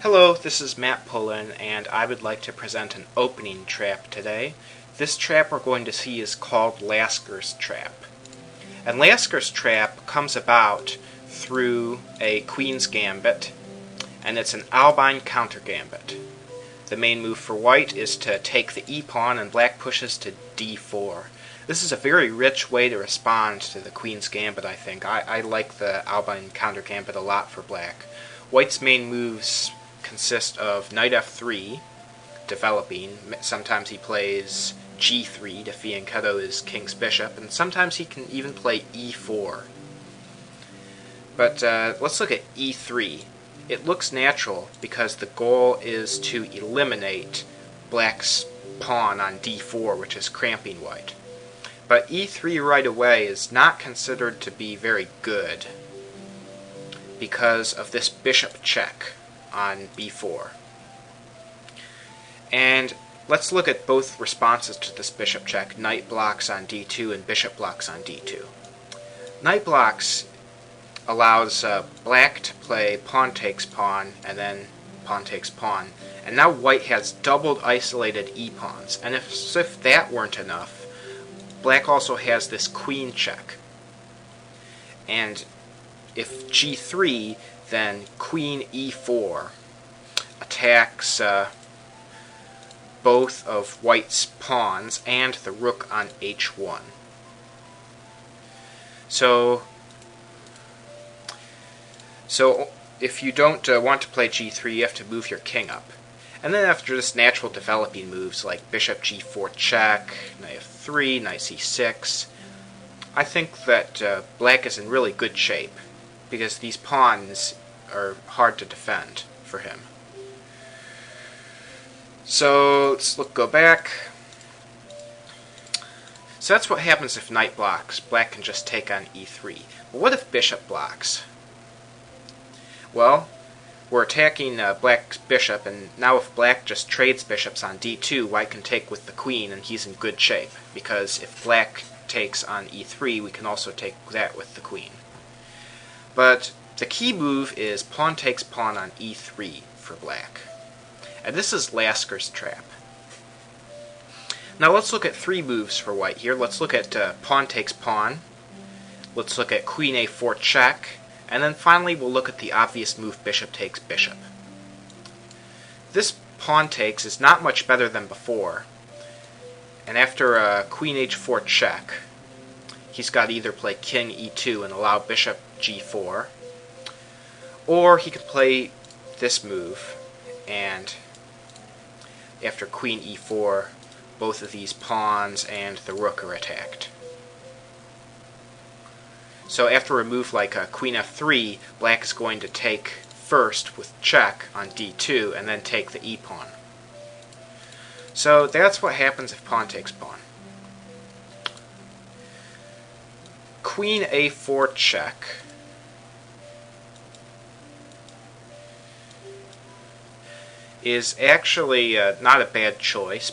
Hello, this is Matt Pullen, and I would like to present an opening trap today. This trap we're going to see is called Lasker's Trap. And Lasker's Trap comes about through a Queen's Gambit, and it's an Albin Countergambit. The main move for white is to take the e-pawn, and black pushes to d4. This is a very rich way to respond to the Queen's Gambit, I think. I like the Albin Countergambit a lot for black. White's main moves consist of knight f3, developing. Sometimes he plays g3 to fianchetto his king's bishop, and sometimes he can even play e4. But let's look at e3. It looks natural because the goal is to eliminate black's pawn on d4, which is cramping white. But e3 right away is not considered to be very good because of this bishop check on b4. And let's look at both responses to this bishop check. Knight blocks on d2 and bishop blocks on d2. Knight blocks allows black to play pawn takes pawn and then pawn takes pawn. And now white has doubled isolated e-pawns. And if that weren't enough, black also has this queen check. And if g3, then queen e4 attacks both of white's pawns and the rook on h1. So if you don't want to play g3, you have to move your king up. And then after this natural developing moves like bishop g4 check, knight f3, knight c6, I think that black is in really good shape, because these pawns are hard to defend for him. So let's go back. So that's what happens if knight blocks. Black can just take on e3. But what if bishop blocks? Well, we're attacking black's bishop, and now if black just trades bishops on d2, white can take with the queen, and he's in good shape, because if black takes on e3, we can also take that with the queen. But the key move is pawn takes pawn on e3 for black. And this is Lasker's Trap. Now let's look at three moves for white here. Let's look at pawn takes pawn. Let's look at queen a4 check. And then finally we'll look at the obvious move bishop takes bishop. This pawn takes is not much better than before. And after queen h4 check, he's got to either play king e2 and allow bishop g4, or he could play this move, and after queen e4, both of these pawns and the rook are attacked. So after a move like queen f3, black is going to take first with check on d2 and then take the e-pawn. So that's what happens if pawn takes pawn. Queen a4 check is actually not a bad choice.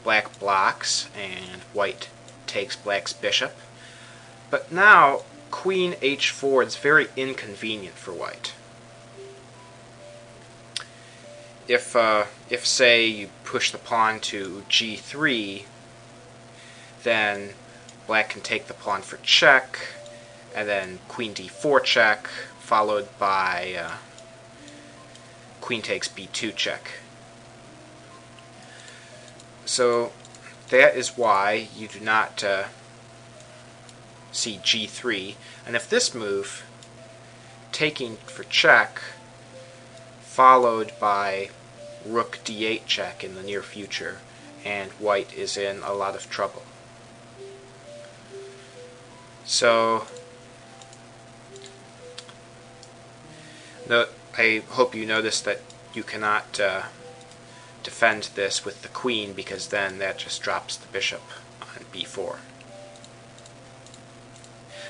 Black blocks and white takes black's bishop. But now queen h4 is very inconvenient for white. If say you push the pawn to g3, then black can take the pawn for check, and then queen d4 check, followed by queen takes b2 check. So that is why you do not see g3. And if this move, taking for check, followed by rook d8 check in the near future, and white is in a lot of trouble. So I hope you notice that you cannot defend this with the queen, because then that just drops the bishop on b4.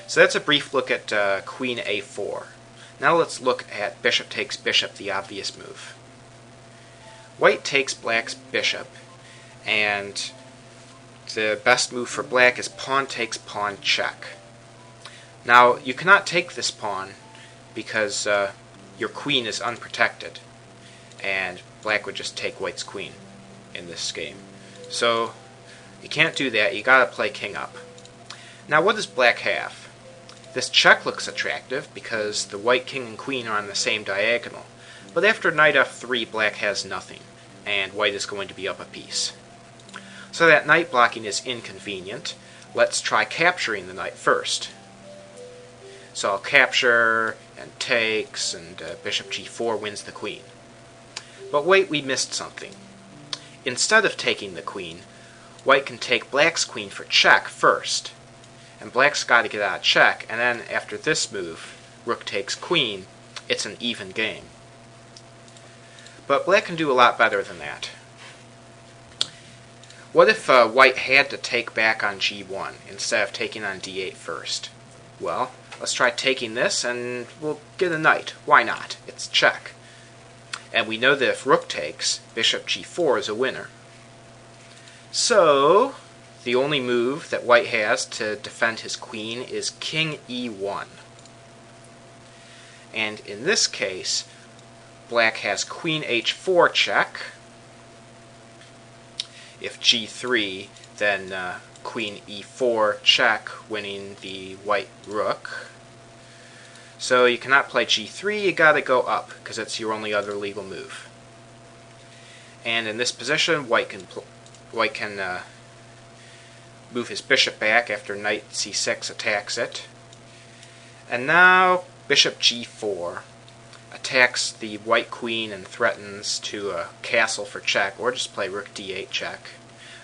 So that's a brief look at queen a4. Now let's look at bishop takes bishop, the obvious move. White takes black's bishop, and the best move for black is pawn takes pawn check. Now you cannot take this pawn because your queen is unprotected. and black would just take white's queen in this game. So you can't do that. You gotta play king up. Now what does black have? This check looks attractive because the white king and queen are on the same diagonal. But after knight f3, black has nothing, and white is going to be up a piece. So that knight blocking is inconvenient. Let's try capturing the knight first. So I'll capture, and takes, and bishop g4 wins the queen. But wait, we missed something. Instead of taking the queen, white can take black's queen for check first. And black's got to get out of check, and then after this move, rook takes queen, it's an even game. But black can do a lot better than that. What if white had to take back on g1 instead of taking on d8 first? Well, let's try taking this and we'll get a knight. Why not? It's check. And we know that if rook takes, bishop g4 is a winner. So the only move that white has to defend his queen is king e1. And in this case, black has queen h4 check. If g3, then queen e4 check, winning the white rook. So you cannot play g3, you gotta go up, because it's your only other legal move. And in this position, white can move his bishop back after knight c6 attacks it. And now bishop g4 attacks the white queen and threatens to castle for check, or just play rook d8 check.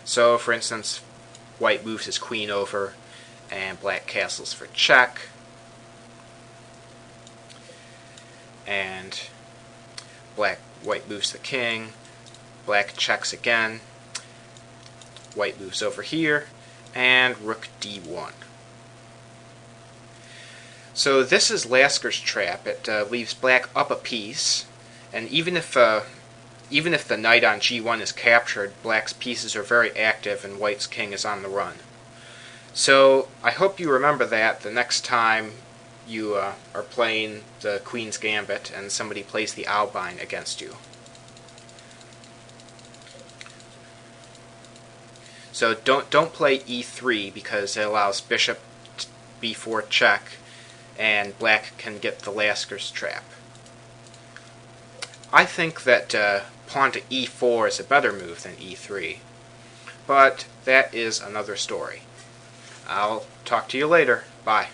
So, for instance, white moves his queen over, and black castles for check. And white moves the king, black checks again, white moves over here, and rook d1. So this is Lasker's trap. It leaves black up a piece, and even if the knight on g1 is captured, black's pieces are very active and white's king is on the run. So I hope you remember that the next time you are playing the Queen's Gambit and somebody plays the Albin against you. So don't play e3 because it allows bishop b4 check, and black can get the Lasker's trap. I think that pawn to e4 is a better move than e3, but that is another story. I'll talk to you later. Bye.